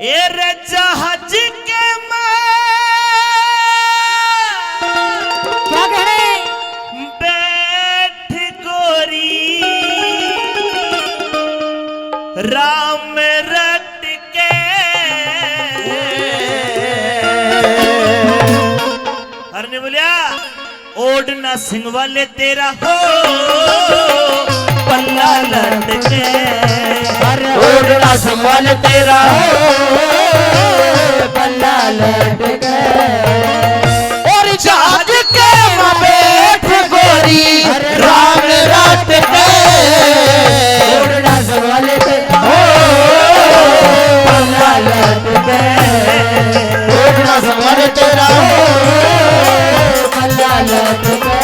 रे जहाज के क्या कह रहे बैठ गोरी राम रट के हर ने बोलिया ओढ़ना सिंह वाले तेरा हो पल्ला लटके ओढ़ना संभाल तेरा पल्ला लटके और जहाज के बैठ गोरी राम रट के ओढ़ना संभाल तेरा पल्ला लटके ओढ़ना संभाल तेरा पल्ला लटके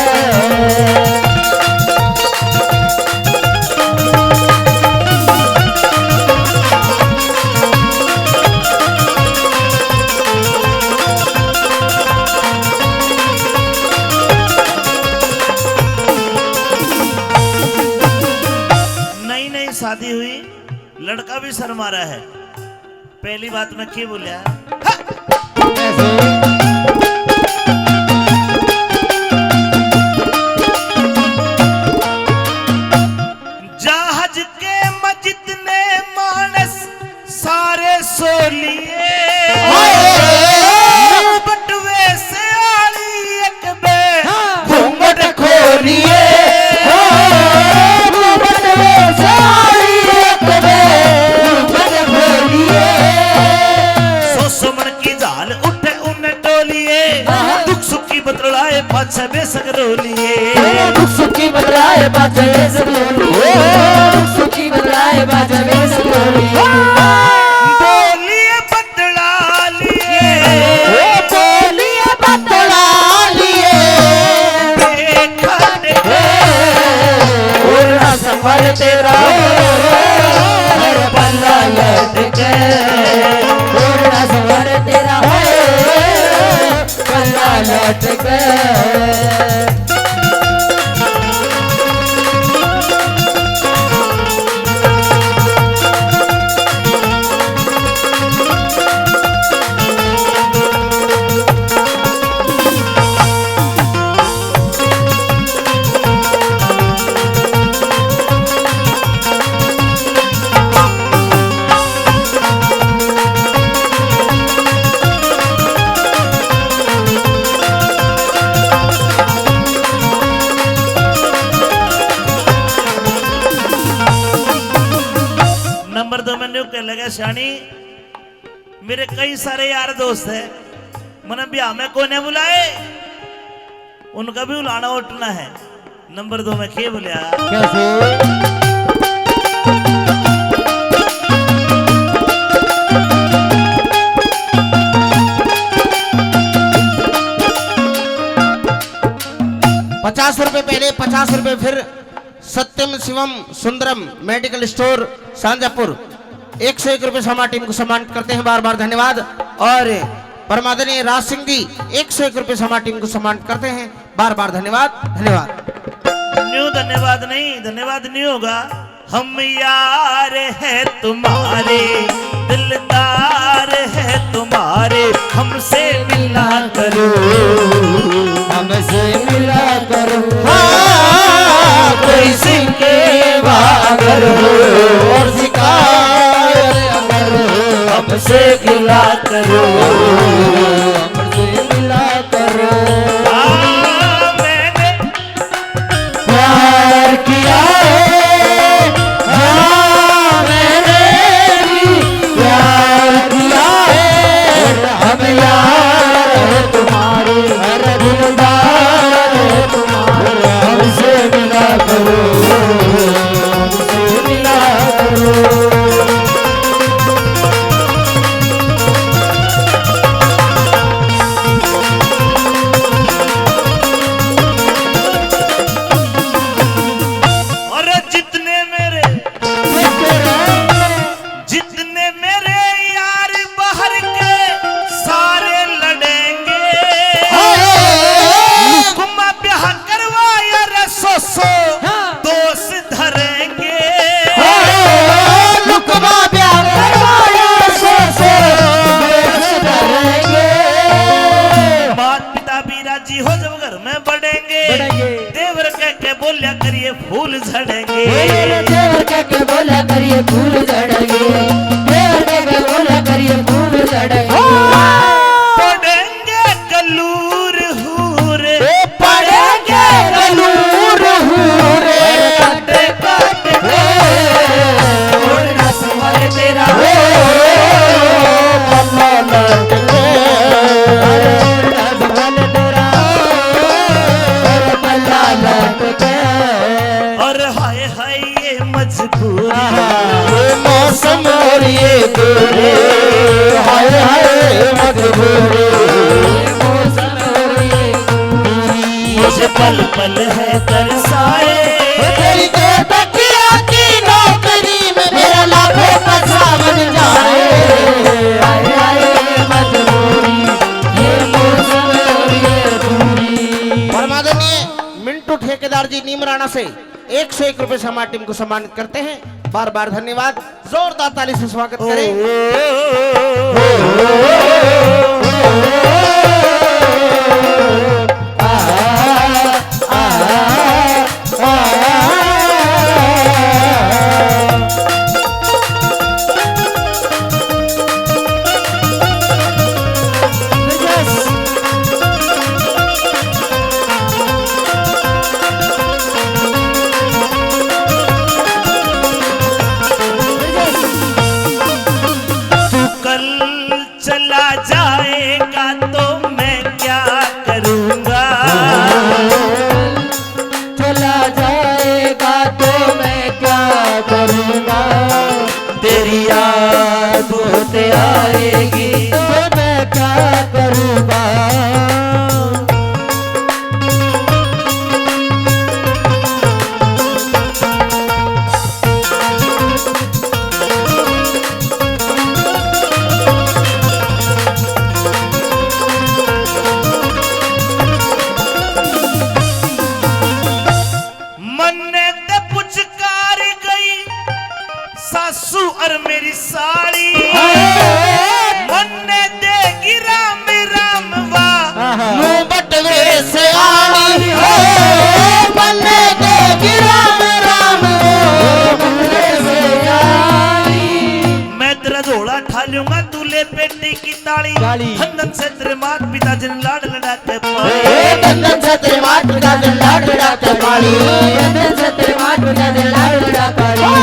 शादी हुई लड़का भी शर्मा रहा है। पहली बात मैं क्या बोलिया जहाज के मस्जिद ने मानस सारे सो लिए बटवे से आली एक बे घूंघट खोलिए पाछे बेसक रोलिए दुख सुखी बदलाए पाछे बेसक रोलिए दुख सुखी बदलाए पाछे बेसक रोलिए बोलिए बदला लिए बोलिए बदला लिए देखने ओढ़ना संभाल तेरा पल्ला लटके ओढ़ना संभाल तेरा पल्ला लटके नंबर 2 में न्यू कह लगा शानी मेरे कई सारे यार दोस्त है मैंने ब्याह में कोने बुलाए उनका भी उलाना उठना है। नंबर 2 में क्या बोलिया कैसे 50 रुपए पहले 50 रुपए फिर सत्यम शिवम सुंदरम मेडिकल स्टोर सांजापुर 101 रुपए समा टीम को सम्मानित करते हैं, बार बार धन्यवाद। और परमादरणीय राज सिंह जी 101 रुपए समा टीम को सम्मानित करते हैं, बार बार धन्यवाद धन्यवाद। न्यू धन्यवाद नहीं, धन्यवाद नहीं होगा। हम यार है तुम्हारे दिलदार है तुम्हारे हमसे मिला करो हमसे मिला करो कोई सिंह के बागर हो और शिकार करो हमसे गिला करो हमसे मिला करो मैंने प्यार किया है मैंने भी प्यार किया है हम यार है तुम्हारे हर दिलदार है तुम्हारे हमसे मिला करो हमसे मिला करो जी नीमराना से 101 रुपए से हमारी टीम को सम्मानित करते हैं। बार बार धन्यवाद। जोरदार ताली से स्वागत करें। चला जाएगा तो मैं क्या करूंगा, चला जाएगा तो मैं क्या करूंगा, तेरी याद होते आएगी तो मैं क्या करूंगा। सासू और मेरी साड़ी मन देगी राम राम वाह बटवे से आनी हो मन देगी राम राम मैं तेरा झोला ठा लूंगा, तू ले पेटी की ताली। हंदन से तेरे मात पिता जिन लाड लड़ा के पाली, चंदन से तेरे मात पिता दिन लाड लड़ा के पाली, चंदन से तेरे मात पिता दिन लाड लड़ा पाली।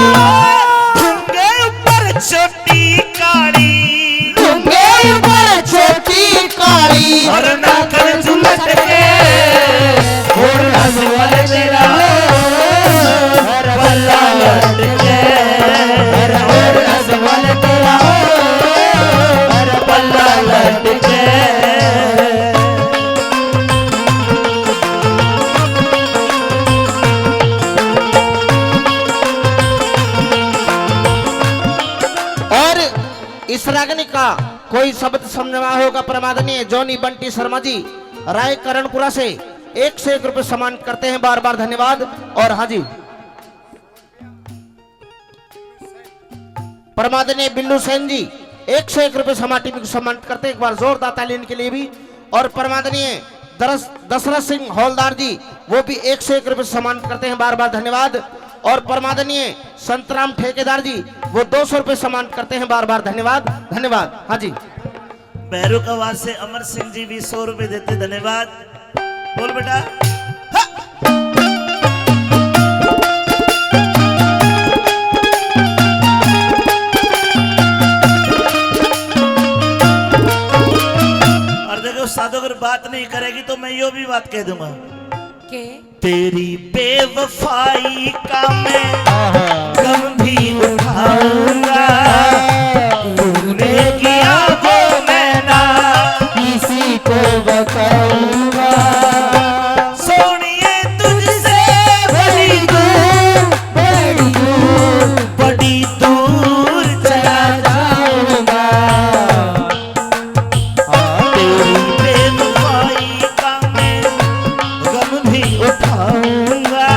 छोटी काली तुमके ऊपर छोटी काली और नाखन झुलट के और रसवाल तेरा और बल्ला लट के और रसवाल तेरा और बल्ला लट के। इस रागनी का कोई शब्द समझना होगा प्रमादनीय जोनी बंटी शर्मा जी राय करणपुरा से 101 रुपए सम्मान करते हैं। बार बार धन्यवाद। और हाँ जी प्रमादनीय बिल्लू सेन जी 101 रुपए हमारी टीम को सम्मानित करते हैं। एक बार जोरदार ताली इनके लिए भी। और प्रमादनीय दशरथ सिंह हौलदार जी वो भी 101 रुपए सम्मानित करते हैं। बार बार धन्यवाद। और परमादनीय संतराम ठेकेदार जी वो 200 रुपए सम्मान करते हैं। बार बार धन्यवाद धन्यवाद। हाँ जी भैरुकावाद से अमर सिंह जी भी 100 रुपए देते, धन्यवाद। बोल बेटा। और देखो साधु अगर बात नहीं करेगी तो मैं यो भी बात कह दूंगा के तेरी बेवफाई का मैं गम भी उठाऊंगा, तूने किया वो मैं ना किसी को बताऊंगा। सोनिए तुझसे बड़ी दूर बड़ी दूर चला जाऊंगा। तेरी बेवफाई का मैं गम भी उठाऊंगा,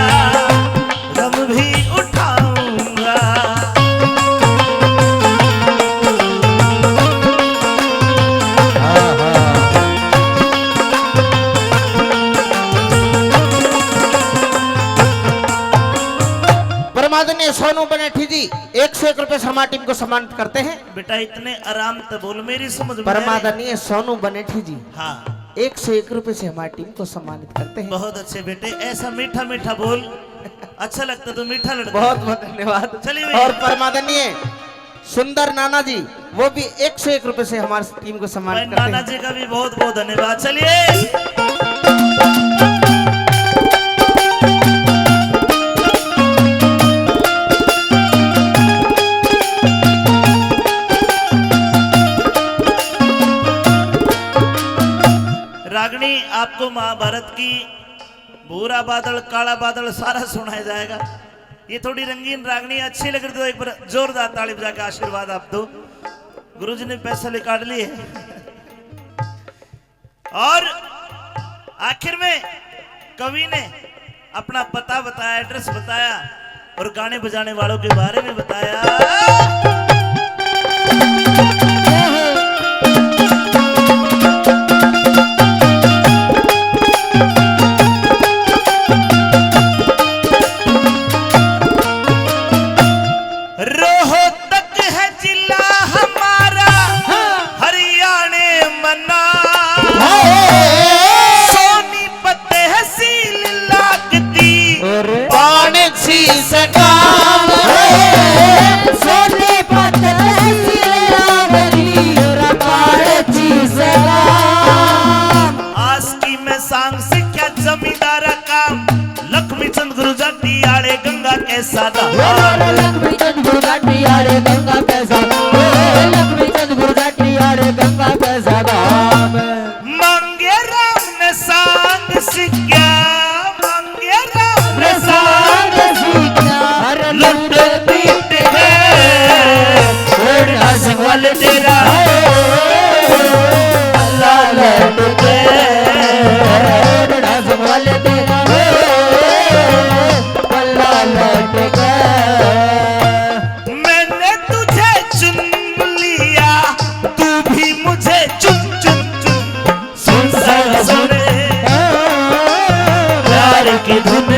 गम भी उठाऊंगा। परमादनीय सोनू बनेठी जी 101 रुपए हमारी टीम को सम्मानित करते हैं। बेटा इतने आराम से बोल, मेरी समझ में नहीं। परमादनीय सोनू बनेठी जी हाँ 101 रुपए से हमारी टीम को सम्मानित करते हैं। बहुत अच्छे बेटे, ऐसा मीठा मीठा बोल, अच्छा लगता तो मीठा लड़का। बहुत बहुत धन्यवाद। चलिए भैया। और परमादनीय सुंदर नाना जी वो भी 101 रुपए से हमारी टीम को सम्मानित करते नाना हैं। जी का भी बहुत बहुत धन्यवाद। चलिए रागनी, आपको महाभारत की भूरा बादल काला बादल सारा सुनाया जाएगा। ये थोड़ी रंगीन रागनी अच्छी लग रही तो एक बार जोरदार ताली बजा के आशीर्वाद आप दो। गुरुजी ने पैसा निकाल लिए। और आखिर में कवि ने अपना पता बताया, एड्रेस बताया और गाने बजाने वालों के बारे में बताया। रोहतक है जिला हमारा, हरियाणे मना, सोनीपत तहसील लागती, पाणछी सगाम सोनीपत तहसील लागती, पाणछी सगाम। आस्की में सांग सिक्ख्या जमींदारा काम, लक्ष्मी चंद गुरु जाटी आड़े गंगा के सादा। लक्ष्मी चंद गुरु जाटी आड़े गंगा के सादा, लक्ष्मी चंद गुरु जाटी आड़े गंगा के सादा। मांगे राम ने सांग सिक्ख्या, मांगे राम ने सांग सिक्ख्या, लुट पीट है ओढ़ना संगवाल तेरा, अल्लाह लुट के ओढ़ना संगवाल तेरा, अल्लाह लुट के। मैंने तुझे चुन लिया, तू भी मुझे चुन चुन चुन, सुन सुन प्यार की धुन।